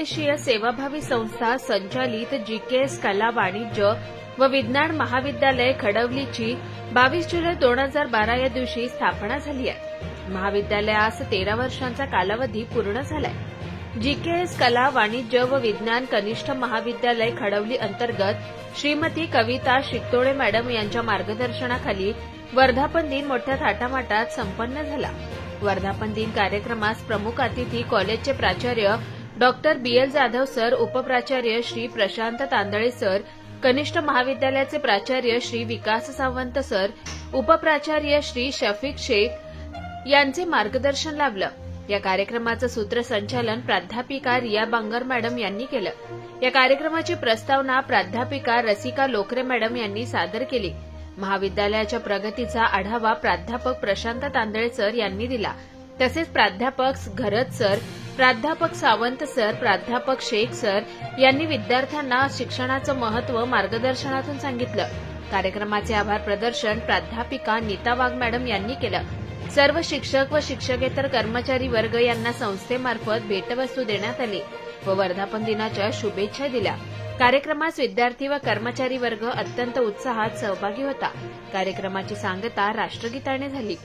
स्वदेशीय सेवाभावी संस्था संचालित जीकेएस कला वाणिज्य व विज्ञान महाविद्यालय खडवलीची 22 जुलै 2012 या दिवशी स्थापना झाली आहे। महाविद्यालयास 13 वर्षांचा कालावधी पूर्ण झालाय। जीकेएस कला वाणिज्य व विज्ञान कनिष्ठ महाविद्यालय खडवली अंतर्गत श्रीमती कविता शिकतोळे मॅडम यांच्या मार्गदर्शनाखाली वर्धापन दिन मोठ्या थाटामाटात संपन्न झाला। वर्धापन दिन कार्यक्रमास प्रमुख अतिथी कॉलेजचे प्राचार्य डॉक्टर बीएल जाधव सर, उपप्राचार्य श्री प्रशांत तांदळे सर, कनिष्ठ महाविद्यालयाचे प्राचार्य श्री विकास सावंत सर, उपप्राचार्य श्री शफीक शेख यांचे मार्गदर्शन लाभलं। या कार्यक्रमाचं सूत्रसंचालन प्राध्यापिका रिया बांगर मॅडम यांनी केलं। या कार्यक्रमाची प्रस्तावना प्राध्यापिका रसिका लोकरे मॅडम यांनी सादर केली। महाविद्यालयाच्या प्रगतीचा आढावा प्राध्यापक प्रशांत तांदळे सर यांनी दिला। तसेच प्राध्यापक घरत सर, प्राध्यापक सावंत सर, प्राध्यापक शेख सर यांनी विद्यार्थ्यांना शिक्षणाचं महत्त्व मार्गदर्शनातून सांगितलं। कार्यक्रमाचे आभार प्रदर्शन प्राध्यापिका नीता वाघ मॅडम यांनी केलं। सर्व शिक्षक व शिक्षकेतर कर्मचारी वर्ग यांना संस्थेमार्फत भेटवस्तू देण्यात आली व वर्धापन दिनाच्या शुभेच्छा दिल्या। कार्यक्रमास विद्यार्थी व कर्मचारी वर्ग अत्यंत उत्साहात सहभागी होता। कार्यक्रमाची सांगता राष्ट्रगीताने झाली।